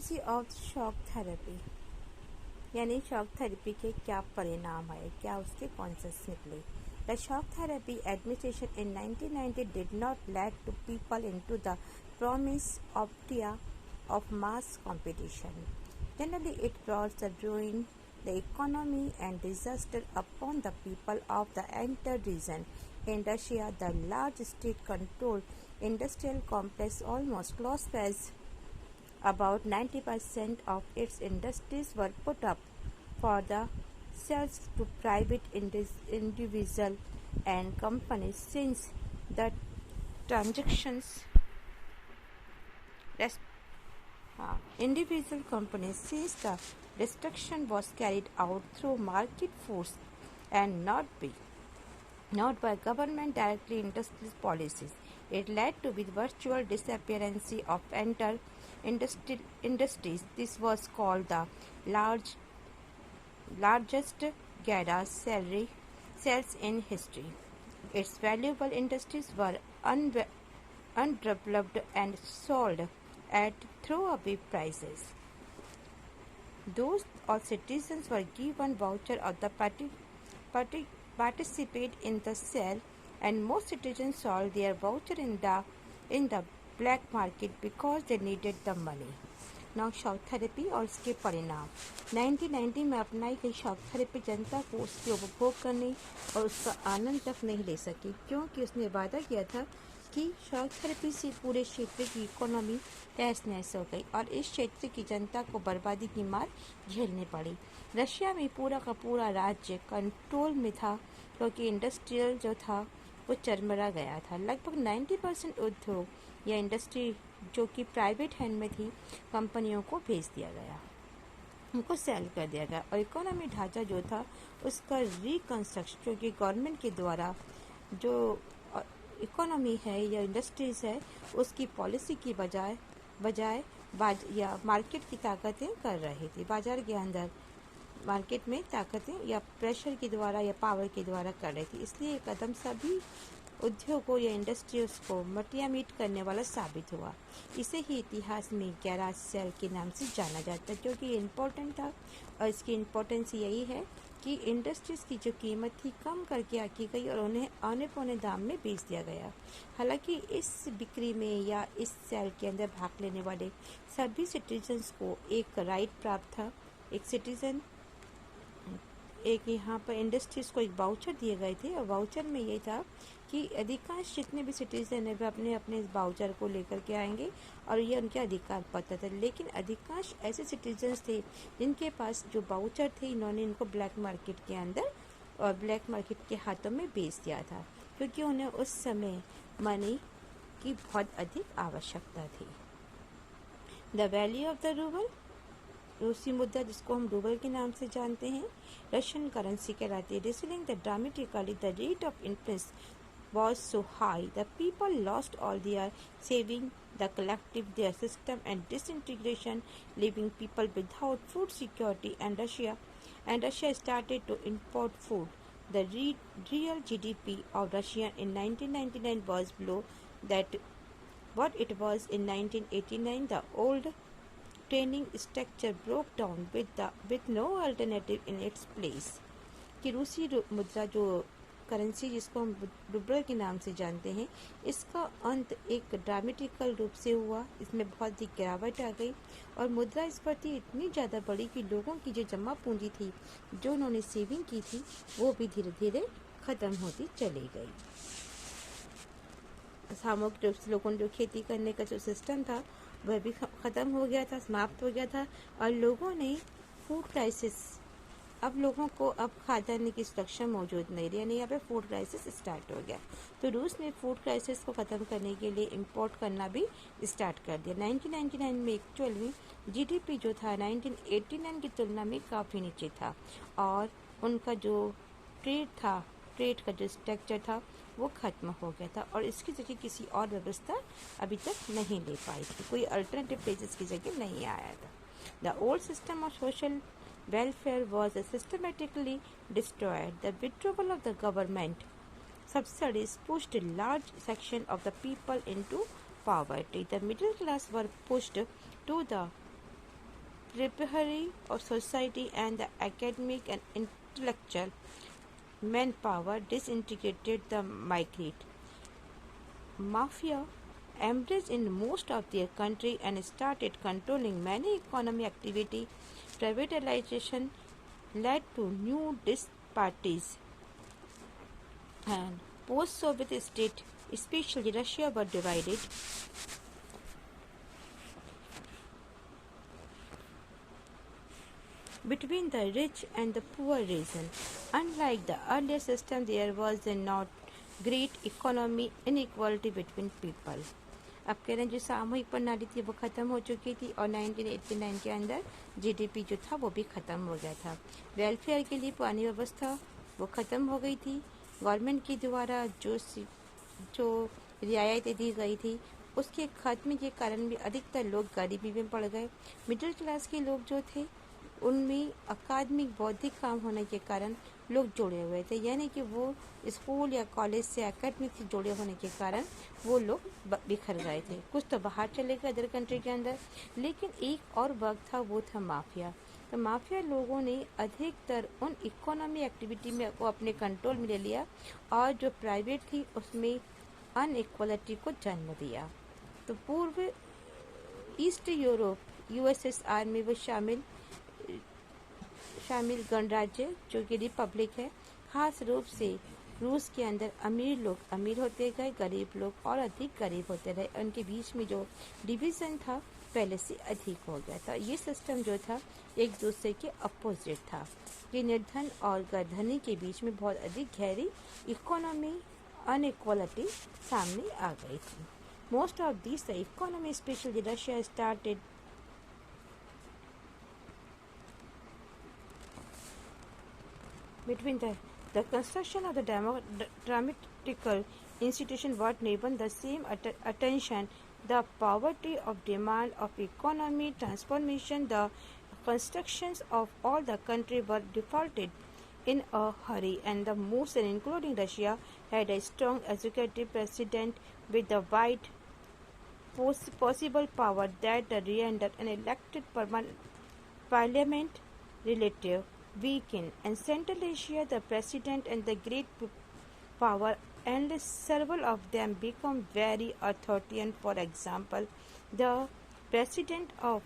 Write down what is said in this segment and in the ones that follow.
Consequence of shock therapy, यानी shock therapy के क्या परिणाम आए, क्या उसके कॉन्सेप्ट्स निकले। The shock therapy administration in 1990 did not lead to people into the promise of mass competition. Generally, it brought the ruin, the economy, and disaster upon the people of the entire region. In Russia, the large state-controlled industrial complex almost closed as about 90% of its industries were put up for the sales to private individual and companies. Since the transactions individual companies, since the destruction was carried out through market force and not by government directly industrial policies. It led to the virtual disappearance of entire industries. This was called the largest garage sales in history. Its valuable industries were undeveloped and sold at throwaway prices. Those citizens were given voucher of the participate in the sale, and most citizens sold their voucher in the black market because they needed the money. Now shock therapy और उसके परिणाम। 1990 में अपनाई गई shock therapy जनता को उसके उपभोग करने और उसका आनंद तक नहीं ले सकी, क्योंकि उसने वादा किया था कि शॉक थेरेपी से पूरे क्षेत्र की इकोनॉमी तहस नहस हो गई और इस क्षेत्र की जनता को बर्बादी की मार झेलनी पड़ी। रशिया में पूरा का पूरा राज्य कंट्रोल में था, क्योंकि इंडस्ट्रियल जो था वो चरमरा गया था। लगभग 90% उद्योग या इंडस्ट्री जो कि प्राइवेट हैंड में थी, कंपनियों को भेज दिया गया, उनको सेल कर दिया गया, और इकोनॉमी ढांचा जो था उसका रिकंस्ट्रक्शन, क्योंकि गवर्नमेंट के द्वारा जो इकोनॉमी है या इंडस्ट्रीज है उसकी पॉलिसी की बजाय या मार्केट की ताकतें कर रही थी, बाजार के अंदर मार्केट में ताकतें या प्रेशर के द्वारा या पावर के द्वारा कर रही थी। इसलिए ये कदम सभी उद्योगों या इंडस्ट्रीज को मटियामीट करने वाला साबित हुआ। इसे ही इतिहास में गैराज सेल के नाम से जाना जाता है, क्योंकि ये इम्पोर्टेंट था, और इसकी इम्पोर्टेंस यही है कि इंडस्ट्रीज की जो कीमत थी कम करके आकी गई और उन्हें आने पौने दाम में बेच दिया गया। हालांकि इस बिक्री में या इस सेल के अंदर भाग लेने वाले सभी सिटीजन्स को एक राइट प्राप्त था। एक यहाँ पर इंडस्ट्रीज को एक वाउचर दिए गए थे, और वाउचर में ये था कि अधिकांश जितने भी सिटीजन है वे अपने अपने इस वाउचर को लेकर के आएंगे और ये उनके अधिकार पत्र थे। लेकिन अधिकांश ऐसे सिटीजन्स थे जिनके पास जो वाउचर थे, इन्होंने इनको ब्लैक मार्केट के अंदर और ब्लैक मार्केट के हाथों में बेच दिया था, क्योंकि उन्हें उस समय मनी की बहुत अधिक आवश्यकता थी। The value of the rouble, रूसी मुद्रा जिसको हम रूबल के नाम से जानते हैं, रशियन करेंसी कहलाती है। Resealing the dramatically the rate of interest was so high, the people lost all their saving, the collective their system and disintegration, leaving people without food security, and Russia started to import food. The real GDP of Russia in 1999 was below that what it was in 1989. The old training structure broke down with no alternative in its place. कि रूसी मुद्रा जो currency जिसको हम rouble के नाम से जानते हैं, इसका अंत एक ड्रामेटिकल रूप से हुआ। इसमें बहुत ही गिरावट आ गई और मुद्रा स्फीति इतनी ज़्यादा बढ़ी कि लोगों की जो जमा पूंजी थी, जो उन्होंने सेविंग की थी, वो भी धीरे धीरे ख़त्म होती चली गई। सामूहिक रूप से लोगों ने जो खेती करने का जो सिस्टम था वह भी ख़त्म हो गया था, समाप्त हो गया था, और लोगों ने फूड क्राइसिस, अब लोगों को अब खाद्यान्न की सुरक्षा मौजूद नहीं रही, यानी यहाँ पे फूड क्राइसिस स्टार्ट हो गया। तो रूस ने फूड क्राइसिस को ख़त्म करने के लिए इंपोर्ट करना भी स्टार्ट कर दिया। 1999 में एक्चुअल में जीडीपी जो था 1989 की तुलना में काफ़ी नीचे था, और उनका जो ट्रेड का जो स्ट्रक्चर था वो ख़त्म हो गया था, और इसकी जगह किसी और व्यवस्था अभी तक नहीं ले पाई थी, कोई अल्टरनेटिव प्लेसेस की जगह नहीं आया था। The old system of social welfare was systematically destroyed. The withdrawal of the government subsidies pushed a large section of the people into poverty. The middle class were pushed to the periphery of society and the academic and intellectual manpower disintegrated the migrate. Mafia embraced in most of their country and started controlling many economic activity. Privatization led to new disparities and post-Soviet state, especially Russia, were divided between the rich and the poor region. Unlike the earlier system, there was not great economy inequality between people. अब कह रहे हैं जो सामूहिक प्रणाली थी वो ख़त्म हो चुकी थी और 1989 के अंदर जीडीपी जो था वो भी ख़त्म हो गया था। वेलफेयर के लिए पुरानी व्यवस्था वो ख़त्म हो गई थी। गवर्नमेंट के द्वारा जो रियायतें दी गई थी उसके खात्मे के कारण भी अधिकतर लोग गरीबी में पड़ गए। मिडिल क्लास के लोग जो थे उनमें अकादमिक बौद्धिक काम होने के कारण लोग जुड़े हुए थे, यानी कि वो स्कूल या कॉलेज से एकेडमिक से जुड़े होने के कारण वो लोग बिखर गए थे। कुछ तो बाहर चले गए अदर कंट्री के अंदर, लेकिन एक और वर्ग था, वो था माफिया। तो माफिया लोगों ने अधिकतर उन इकोनॉमी एक्टिविटी में को अपने कंट्रोल में ले लिया और जो प्राइवेट थी उसमें अनइक्वलिटी को जन्म दिया। तो पूर्व ईस्ट यूरोप यूएसएसआर में वो शामिल गणराज्य जो कि रिपब्लिक है, खास रूप से रूस के अंदर अमीर लोग अमीर होते गए, गरीब लोग और अधिक गरीब होते रहे। उनके बीच में जो डिवीज़न था पहले से अधिक हो गया था। ये सिस्टम जो था एक दूसरे के अपोजिट था। ये निर्धन और धनी के बीच में बहुत अधिक गहरी इकोनॉमी अनइक्वालिटी सामने आ गई थी। Most of this the economy specially Russia started between the construction of the dramatical institution what neighbor the same attention, the poverty of demand of economy transformation, the constructions of all the country were defaulted in a hurry, and the most including Russia had a strong executive president with the wide possible power that rendered an elected parliament relative weakened, and Central Asia, the president and the great power, and several of them become very authoritarian. For example, the president of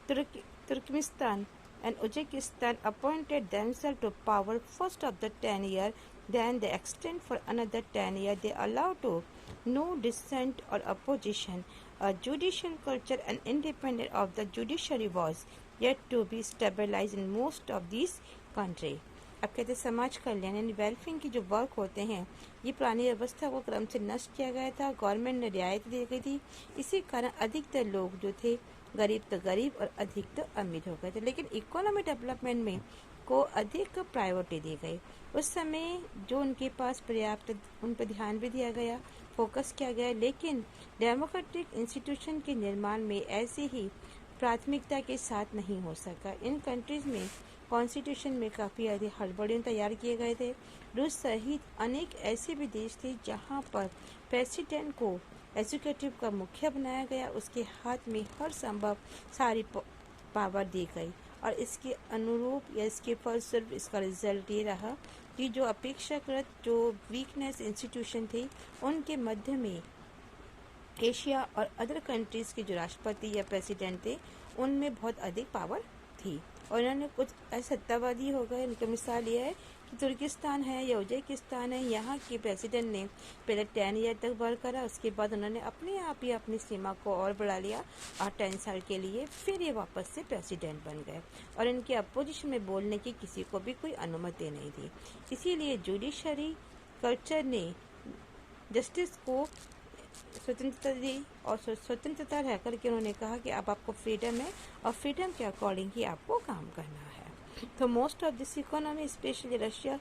Turkmenistan and Uzbekistan appointed themselves to power first of the 10 years, then they extend for another 10 years. They allow to no dissent or opposition. A judicial culture and independence of the judiciary was yet to be stabilized in most of these country. अब कहते समाज कल्याण यानी welfare की जो work होते हैं ये पुरानी व्यवस्था को क्रम से नष्ट किया गया था। गवर्नमेंट ने रियायत दी गई थी, इसी कारण अधिकतर लोग जो थे गरीब तो गरीब और अधिक तो अमीर हो गए थे। लेकिन इकोनॉमिक डेवलपमेंट में को अधिक प्रायोरिटी दी गई। उस समय जो उनके पास पर्याप्त उन पर ध्यान भी दिया गया, फोकस किया गया, लेकिन डेमोक्रेटिक इंस्टीट्यूशन के निर्माण में ऐसे ही प्राथमिकता के साथ नहीं हो सका। इन कंट्रीज में कॉन्स्टिट्यूशन में काफ़ी अधिक हड़बड़ियाँ तैयार किए गए थे। रूस सहित अनेक ऐसे भी देश थे जहाँ पर प्रेसिडेंट को एग्जीक्यूटिव का मुखिया बनाया गया, उसके हाथ में हर संभव सारी पावर दी गई और इसके अनुरूप या इसके फलस्वरूप इसका रिजल्ट ये रहा कि जो अपेक्षाकृत जो वीकनेस इंस्टीट्यूशन थी उनके मध्य में एशिया और अदर कंट्रीज़ के जो राष्ट्रपति या प्रेसिडेंट थे उनमें बहुत अधिक पावर थी और इन्होंने कुछ ऐसे सत्तावादी हो गए। उनकी मिसाल ये है कि तुर्किस्तान है या उज्बेकिस्तान है, यहाँ के प्रेसिडेंट ने पहले 10 ईयर तक वर्क करा, उसके बाद उन्होंने अपने आप ही अपनी सीमा को और बढ़ा लिया और 10 साल के लिए फिर ये वापस से प्रेसिडेंट बन गए और इनके अपोजिशन में बोलने की किसी को भी कोई अनुमति नहीं थी। इसीलिए जुडिशरी कल्चर ने जस्टिस को स्वतंत्रता दी और स्वतंत्रता रह करके उन्होंने कहा कि अब आपको फ्रीडम है और फ्रीडम के अकॉर्डिंग ही आपको काम करना है। तो most of this economy specially Russia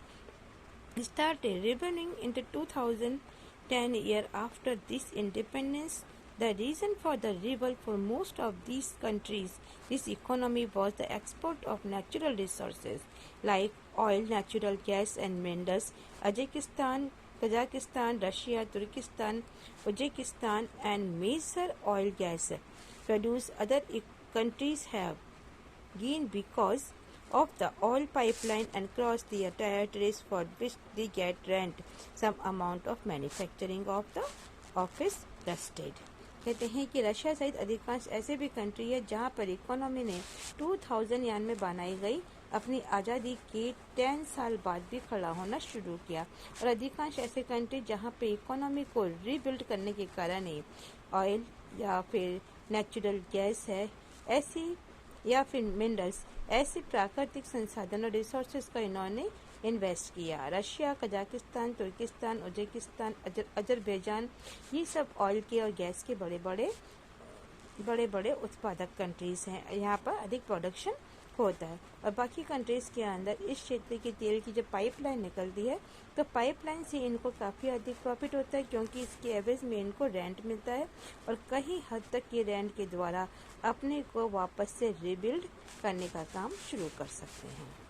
started revening in the 2010 year after this independence. The reason for the revolt for most of these countries, this economy was the export of natural resources like oil, natural gas and minerals. Tajikistan, Russia, Turkestan, Uzbekistan and major oil gas produce. Other countries have gain because of the oil pipeline and cross the territories for which they get rent. Some amount of manufacturing of the office rested. कहते हैं कि Russia सहित अधिकांश ऐसे भी country है जहां पर इकोनॉमी ने 2000 यान में बनाई गई अपनी आज़ादी के 10 साल बाद भी खड़ा होना शुरू किया, और अधिकांश ऐसे कंट्री जहां पे इकोनॉमी को रीबिल्ड करने के कारण ही ऑयल या फिर नेचुरल गैस है ऐसी या फिर मिनरल्स ऐसे प्राकृतिक संसाधन और रिसोर्सेज का इन्होंने इन्वेस्ट किया। रशिया, कजाकिस्तान, तुर्किस्तान, उज्बेकिस्तान, अजरबैजान ये सब ऑयल के और गैस के बड़े बड़े उत्पादक कंट्रीज हैं। यहाँ पर अधिक प्रोडक्शन होता है, और बाकी कंट्रीज के अंदर इस क्षेत्र के तेल की जब पाइपलाइन निकलती है तो पाइपलाइन से इनको काफ़ी अधिक प्रॉफिट होता है, क्योंकि इसके एवरेज में इनको रेंट मिलता है और कहीं हद तक ये रेंट के द्वारा अपने को वापस से रिबिल्ड करने का काम शुरू कर सकते हैं।